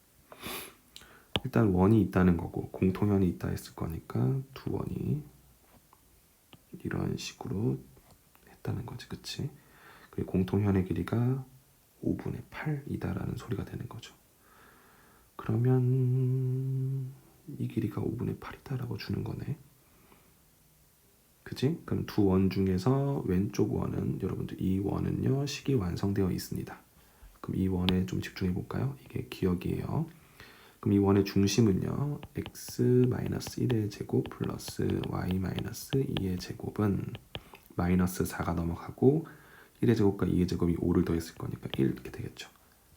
A: 일단 원이 있다는 거고 공통현이 있다 했을 거니까 두 원이 이런 식으로 했다는 거지, 그치? 그리고 공통현의 길이가 5분의 8이다라는 소리가 되는 거죠. 그러면 이 길이가 5분의 8이다라고 주는 거네. 그치? 그럼 두 원 중에서 왼쪽 원은 여러분들 이 원은요 식이 완성되어 있습니다. 그럼 이 원에 좀 집중해 볼까요? 이게 기억이에요. 그럼 이 원의 중심은요 x-1의 제곱 플러스 y-2의 제곱은 마이너스 4가 넘어가고 1의 제곱과 2의 제곱이 5를 더했을 거니까 1 이렇게 되겠죠.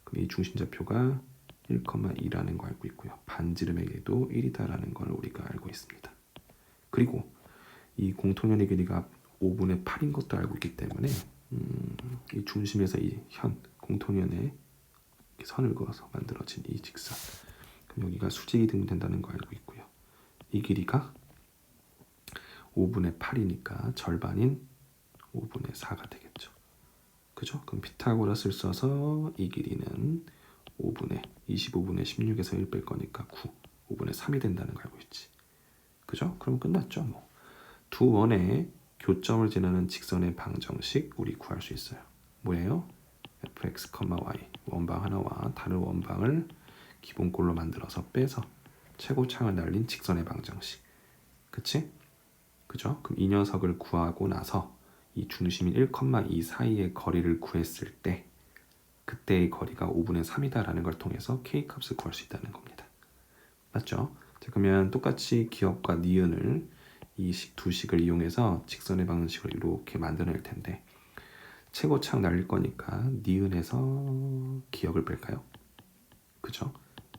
A: 그럼 이 중심좌표가 1,2라는 거 알고 있고요. 반지름에게도 1이다라는 걸 우리가 알고 있습니다. 그리고 이 공통현의 길이가 5분의 8인 것도 알고 있기 때문에 이 중심에서 이 공통현의 선을 그어서 만들어진 이 직선, 그럼 여기가 수직이 등된다는 거 알고 있고요. 이 길이가 5분의 8이니까 절반인 5분의 4가 되겠죠. 그죠? 그럼 피타고라스를 써서 이 길이는 25분의 16에서 1 뺄 거니까 9, 5분의 3이 된다는 거 알고 있지. 그죠? 그럼 끝났죠. 뭐. 두 원의 교점을 지나는 직선의 방정식 우리 구할 수 있어요. 뭐예요? fx, y 원방 하나와 다른 원방을 기본꼴로 만들어서 빼서 최고창을 날린 직선의 방정식. 그치? 그죠? 그럼 이 녀석을 구하고 나서 이 중심인 1,2 사이의 거리를 구했을 때 그때의 거리가 5분의 3이다라는 걸 통해서 k값을 구할 수 있다는 겁니다. 맞죠? 자, 그러면 똑같이 기억과 니은을 이 두 식을 이용해서 직선의 방정식을 이렇게 만들어낼 텐데 최고창 날릴 거니까 니은에서 기억을 뺄까요? 그죠?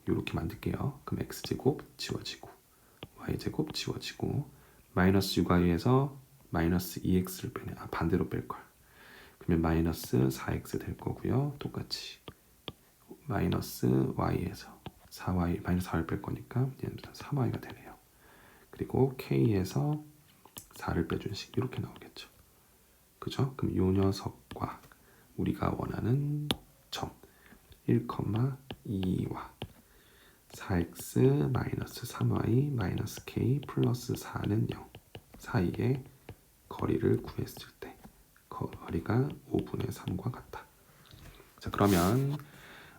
A: 이렇게 만들게요. 그럼 x제곱 지워지고 y제곱 지워지고 마이너스 6y에서 마이너스 2x를 빼네. 반대로 뺄걸. 그러면 마이너스 4x 될 거고요. 똑같이 마이너스 y에서 4y 마이너스 4를 뺄 거니까 얘는 3y가 되네요. 그리고 k에서 4를 빼준 식 이렇게 나오겠죠. 그죠? 그럼 이 녀석과 우리가 원하는 점 1,2와 4x 마이너스 3y 마이너스 k 플러스 4는 0 사이의 거리를 구했을 때 거리가 5분의 3과 같다. 자, 그러면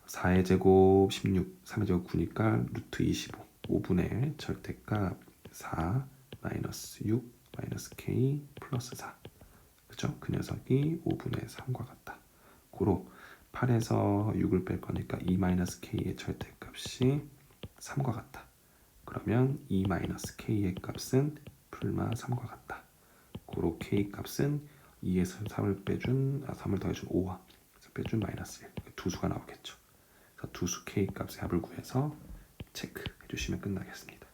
A: 4의 제곱 16, 3의 제곱 9니까 루트 25 5분의 절대값 4 마이너스 6 마이너스 k 플러스 4 그죠? 그 녀석이 5분의 3과 같다. 고로 8에서 6을 뺄 거니까 2 마이너스 k의 절대값이 3과 같다. 그러면 2 마이너스 k의 값은 풀마 3과 같다. 고로 k 값은 2에서 3을 빼준 3을 더해준 5와 빼준 마이너스 1 두 수가 나오겠죠. 그래서 두 수 k 값의 합을 구해서 체크해 주시면 끝나겠습니다.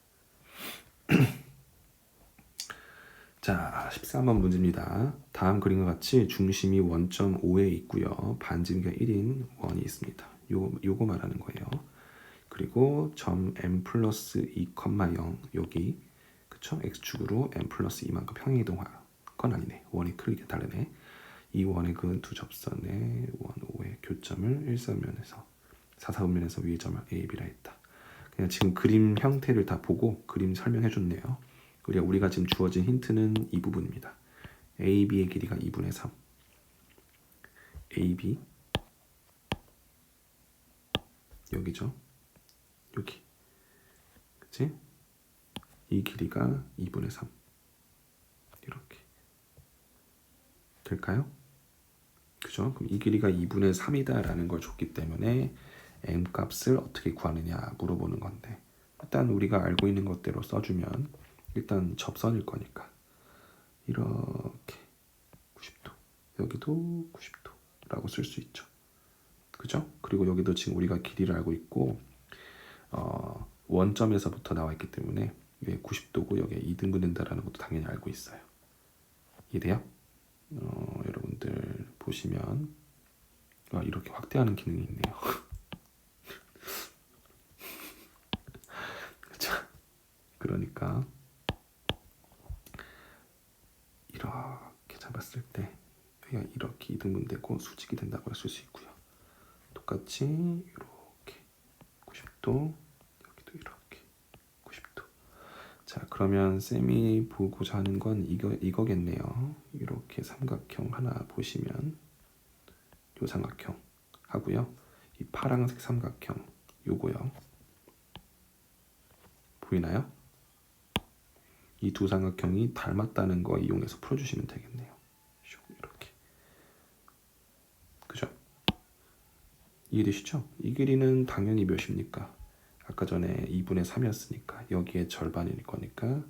A: 자, 13번 문제입니다. 다음 그림과 같이 중심이 원점 5에 있고요. 반지름이 1인 원이 있습니다. 요거 말하는 거예요. 그리고 점 m 플러스 2,0 여기 그쵸? x축으로 m 플러스 2만큼 평행 이동할 건 아니네. 원이 크게 다르네. 이 원의 그 두 접선의 원 5의 교점을 일사면에서 사사분면에서 위의 점을 A, B라 했다. 그냥 지금 그림 형태를 다 보고 그림 설명해 줬네요. 우리가 지금 주어진 힌트는 이 부분입니다. AB의 길이가 2분의 3 AB 여기죠. 여기 그치? 이 길이가 2분의 3 이렇게 될까요? 그죠? 그럼 이 길이가 2분의 3이다 라는 걸 줬기 때문에 m 값을 어떻게 구하느냐 물어보는 건데 일단 우리가 알고 있는 것대로 써주면 일단 접선일 거니까 이렇게 90도 여기도 90도라고 쓸 수 있죠. 그죠? 그리고 여기도 지금 우리가 길이를 알고 있고 원점에서부터 나와 있기 때문에 이게 90도고 여기에 2등분 된다라는 것도 당연히 알고 있어요. 이해돼요? 여러분들 보시면 이렇게 확대하는 기능이 있네요. 그렇죠? 그러니까 이렇게 잡았을 때 여기가 이렇게 2등분 되고 수직이 된다고 쓸 수 있고요. 똑같이 이렇게 90도 여기도 이렇게 90도. 자, 그러면 쌤이 보고자 하는 건 이거겠네요. 이렇게 삼각형 하나 보시면 요 삼각형 하고요. 이 파란색 삼각형 요거요. 보이나요? 이 두 삼각형이 닮았다는 거 이용해서 풀어주시면 되겠네요. 이렇게. 그죠? 이해되시죠? 이 길이는 당연히 몇입니까? 아까 전에 2분의 3이었으니까 여기에 절반일 거니까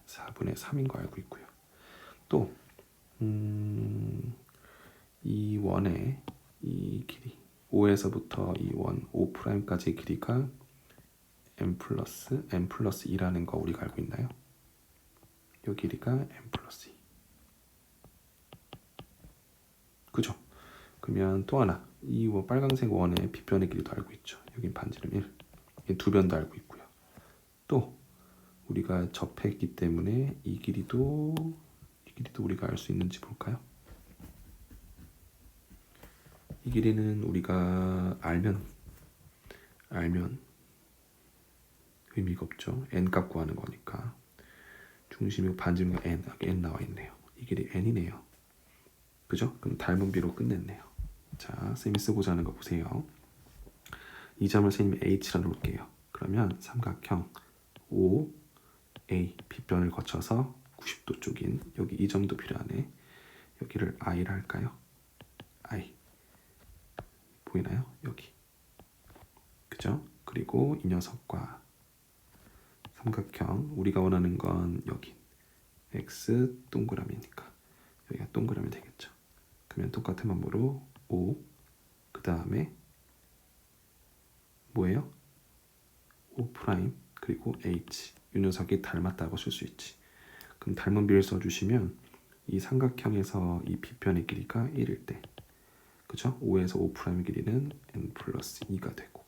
A: 4분의 3인 거 알고 있고요. 또 이 원의 이 길이 5에서부터 이 원 5'까지의 길이가 m 플러스 2라는 거 우리가 알고 있나요? 이 길이가 m 플러스 2 그죠? 그러면 또 하나 이 빨간색 원의 빗변의 길이도 알고 있죠. 여긴 반지름 1 두 변도 알고 있고요. 또 우리가 접했기 때문에 이 길이도 우리가 알 수 있는지 볼까요? 이 길이는 우리가 알면 의미가 없죠. n 값 구하는 거니까. 중심이고 반지름이 n 나와 있네요. 이 길이 n이네요. 그죠? 그럼 닮은 비로 끝냈네요. 자, 쌤이 쓰고자 하는 거 보세요. 이 점을 쌤이 h라 놓을게요. 그러면 삼각형 OA 빗변을 거쳐서 90도 쪽인 여기 이 점도 필요하네. 여기를 I라 할까요? I 보이나요? 여기 그죠? 그리고 이 녀석과 삼각형 우리가 원하는 건 여기 X 동그라미니까 여기가 동그라미 되겠죠. 그러면 똑같은 방법으로 O 그 다음에 뭐예요? O 프라임 그리고 H 이 녀석이 닮았다고 쓸 수 있지. 그럼 닮은 비를 써주시면 이 삼각형에서 이 빗변의 길이가 1일 때 그죠? 5에서 5 프라임의 길이는 n 플러스 2가 되고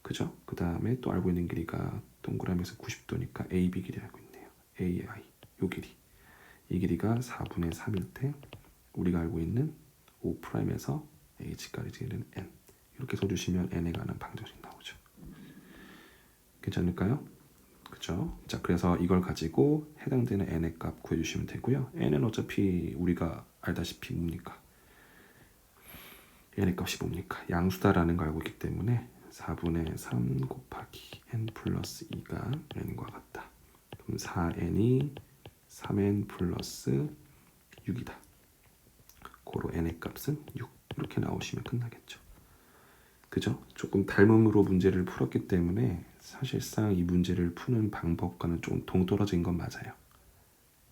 A: 그죠? 그 다음에 또 알고 있는 길이가 동그라미에서 90도니까 AB 길이 알고 있네요. AI 요 길이 이 길이가 4분의 3일 때 우리가 알고 있는 O'에서 h까지는 n 이렇게 써주시면 n에 관한 방정식 나오죠. 괜찮을까요? 그죠? 자, 그래서 이걸 가지고 해당되는 n의 값 구해주시면 되고요. n은 어차피 우리가 알다시피 뭡니까? n의 값이 뭡니까? 양수다라는 걸 알고 있기 때문에 4분의 3 곱하기 n 플러스 2가 n과 같다. 그럼 4n이 3n 플러스 6이다. 고로 n의 값은 6 이렇게 나오시면 끝나겠죠. 그죠? 조금 닮음으로 문제를 풀었기 때문에 사실상 이 문제를 푸는 방법과는 좀 동떨어진 건 맞아요.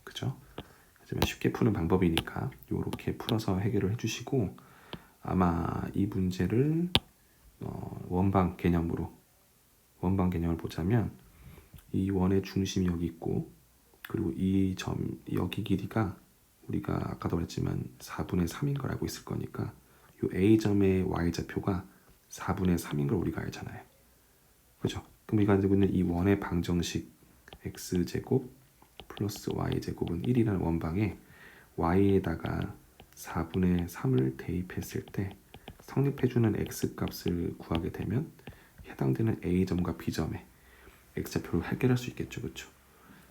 A: 그죠? 하지만 쉽게 푸는 방법이니까 이렇게 풀어서 해결을 해주시고 아마 이 문제를 원방 개념을 보자면 이 원의 중심이 여기 있고 그리고 이 점 여기 길이가 우리가 아까도 말했지만 4분의 3인 걸 알고 있을 거니까 이 A점의 Y좌표가 4분의 3인 걸 우리가 알잖아요. 그죠? 그럼 우리가 가지고 있는 이 원의 방정식 X제곱 플러스 Y제곱은 1이라는 원방에 Y에다가 4분의 3을 대입했을 때 성립해주는 X값을 구하게 되면 해당되는 A점과 B점의 X좌표를 해결할 수 있겠죠. 그렇죠?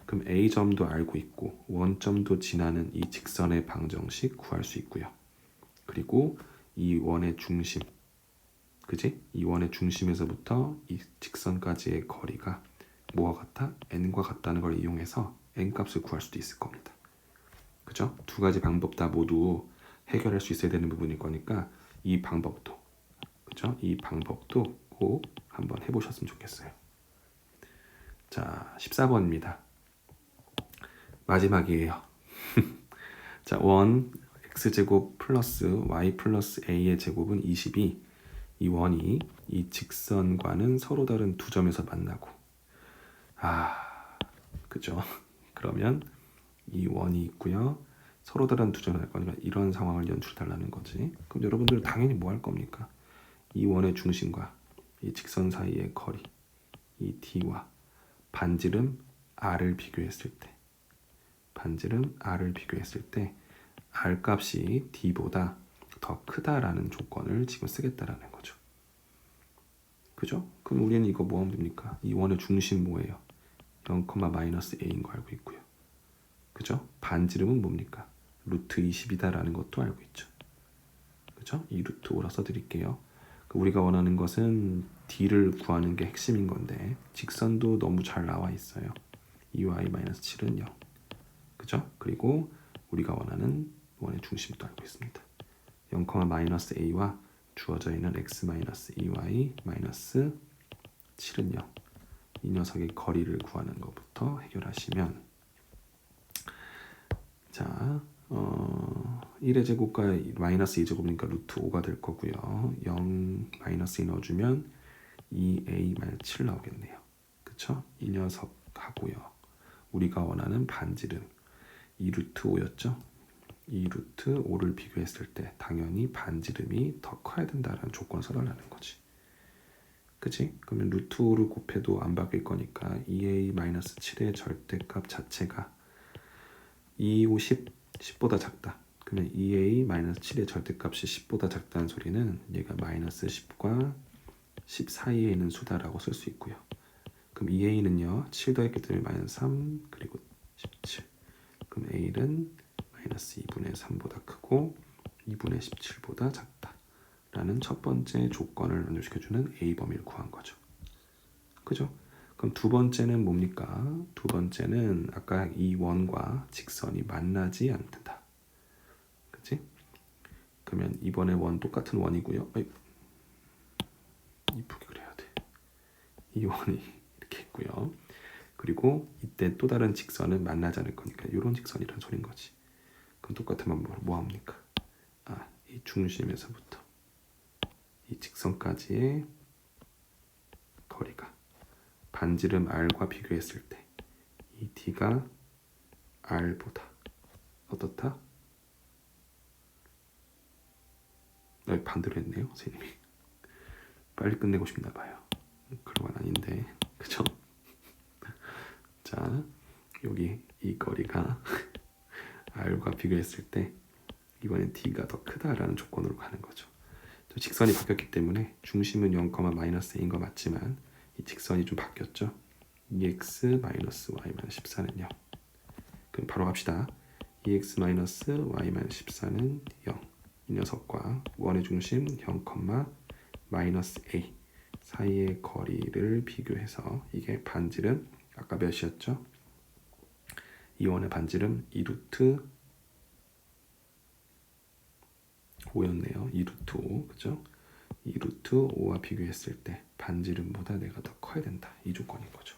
A: 그럼 A점도 알고 있고 원점도 지나는 이 직선의 방정식 구할 수 있고요. 그리고 이 원의 중심, 그지? 이 원의 중심에서부터 이 직선까지의 거리가 뭐와 같아? n과 같다는 걸 이용해서 n값을 구할 수도 있을 겁니다. 그죠? 두 가지 방법 다 모두 해결할 수 있어야 되는 부분일 거니까 이 방법도, 그죠? 이 방법도 꼭 한번 해보셨으면 좋겠어요. 자, 14번입니다. 마지막이에요. 자, 원 x제곱 플러스 y 플러스 a의 제곱은 22. 이 원이 이 직선과는 서로 다른 두 점에서 만나고 그죠? 그러면 이 원이 있고요. 서로 다른 두 점을 할 거니까 이런 상황을 연출달라는 거지. 그럼 여러분들은 당연히 뭐 할 겁니까? 이 원의 중심과 이 직선 사이의 거리, 이 d와 반지름 r을 비교했을 때 r 값이 d보다 더 크다라는 조건을 지금 쓰겠다라는 거죠. 그죠? 그럼 우리는 이거 뭐 하면 됩니까? 이 원의 중심 뭐예요? 0, -a인 거 알고 있고요. 그죠? 반지름은 뭡니까? 루트 20이다라는 것도 알고 있죠. 그죠? 이 루트 5라 써드릴게요. 우리가 원하는 것은 d를 구하는 게 핵심인 건데 직선도 너무 잘 나와 있어요. 2y-7은 0. 그죠? 그리고 우리가 원하는 원의 중심도 알고 있습니다. 0, -a와 주어져 있는 x-2y-7은 0. 이 녀석의 거리를 구하는 것부터 해결하시면 자, 1의 제곱과 마이너스 2제곱이니까 루트 5가 될 거고요. 0 마이너스 2 넣어주면 2a-7 나오겠네요. 그쵸? 이 녀석 하고요. 우리가 원하는 반지름 이 루트 5였죠? 이 루트 5를 비교했을 때 당연히 반지름이 더 커야 된다는 조건을 써달라는 거지. 그치? 그러면 루트 5를 곱해도 안 바뀔 거니까 2a-7의 절대값 자체가 2, 5, 10보다 작다. 그러면 2a-7의 절대값이 10보다 작다는 소리는 얘가 마이너스 10과 10 사이에 있는 수다라고 쓸 수 있고요. 그럼 2a는요 7 더했기 때문에 마이너스 3 그리고 17. 그럼 a는 마이너스 2분의 3보다 크고 2분의 17보다 작다 라는 첫 번째 조건을 만족시켜주는 a 범위를 구한 거죠. 그죠? 그럼 두 번째는 뭡니까? 두 번째는 아까 이 원과 직선이 만나지 않는다. 그치? 그러면 이번에 원 똑같은 원이고요. 이쁘게 그려야 돼. 이 원이 이렇게 있고요. 그리고 이때 또 다른 직선은 만나지 않을 거니까 이런 직선이란 소린 거지. 그럼 똑같으면 뭐 합니까? 이 중심에서부터 이 직선까지의 거리가 반지름 r과 비교했을 때 이 d가 r보다 어떻다? 반대로 했네요, 선생님이. 빨리 끝내고 싶나 봐요. 그런 건 아닌데, 그죠? 자, 여기 이 거리가 R과 비교했을 때 이번엔 D가 더 크다라는 조건으로 가는 거죠. 또 직선이 바뀌었기 때문에 중심은 0, 마이너스 A인 거 맞지만 이 직선이 좀 바뀌었죠. 2x 마이너스 y 마이너스 14는 0. 그럼 바로 갑시다. 2x 마이너스 y 마이너스 14는 0. 이 녀석과 원의 중심 0, 마이너스 a 사이의 거리를 비교해서 이게 반지름 아까 몇이었죠? 이 원의 반지름 2루트 5였네요. 2루트 5, 그죠? 2루트 5와 비교했을 때 반지름보다 내가 더 커야 된다. 이 조건인 거죠.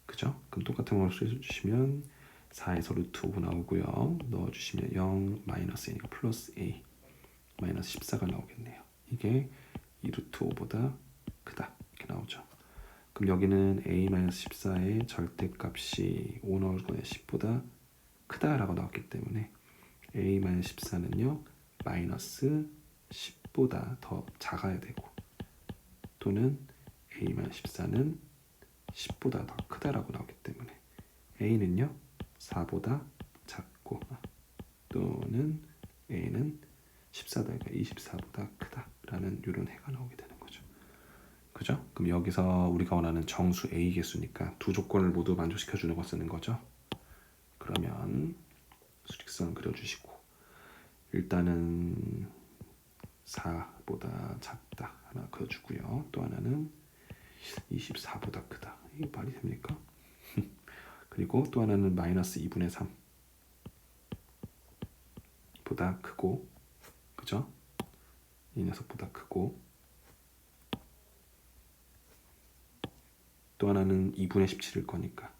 A: 그죠? 그럼 똑같은 걸 써주시면 4에서 루트 5 나오고요. 넣어주시면 0, 마이너스 A니까 플러스 A, 마이너스 14가 나오겠네요. 이게 2루트 5보다 크다. 이렇게 나오죠. 그럼 여기는 A 마이너스 14의 절대값이 5 나올 거에 10보다 크다라고 나왔기 때문에 A 마이너스 14는요. 마이너스 10보다 더 작아야 되고 또는 A 마이너스 14는 10보다 더 크다라고 나오기 때문에 A는요 4보다 작고 또는 A는 14보다 24보다 크다라는 이런 해가 나오게 되는 거죠. 그죠? 그럼 여기서 우리가 원하는 정수 A 개수니까 두 조건을 모두 만족시켜 주는 거 쓰는 거죠. 그러면 수직선 그려주시고 일단은 4보다 작다 하나 그려주고요. 또 하나는 24보다 크다. 이게 말이 됩니까? 그리고 또 하나는 마이너스 2분의 3 보다 크고 그죠? 이 녀석보다 크고 또 하나는 2분의 17일 거니까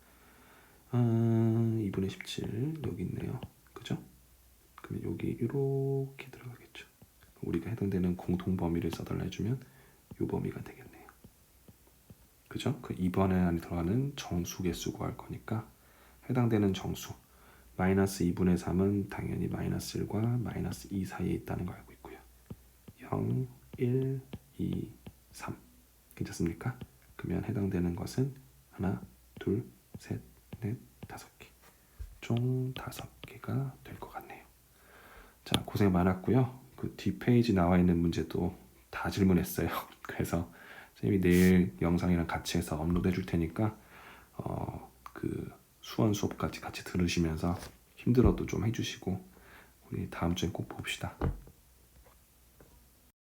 A: 2분의 17 여기 있네요. 그죠? 그럼 여기 이렇게 들어가겠죠. 우리가 해당되는 공통 범위를 써달라 해주면 이 범위가 되겠네요. 그죠? 그 2번에 안에 들어가는 정수 개수 구할 거니까 해당되는 정수 마이너스 2분의 3은 당연히 마이너스 1과 마이너스 2 사이에 있다는 거 알고 있고요. 0, 1, 2, 3 괜찮습니까? 그러면 해당되는 것은 하나, 둘, 셋, 넷, 5개 총 5개가 될 것 같네요. 자, 고생 많았고요. 그 뒷페이지 나와 있는 문제도 다 질문했어요. 그래서 선생님이 내일 영상이랑 같이 해서 업로드 해줄 테니까 그 수원 수업까지 같이 들으시면서 힘들어도 좀 해주시고 우리 다음 주에 꼭 봅시다.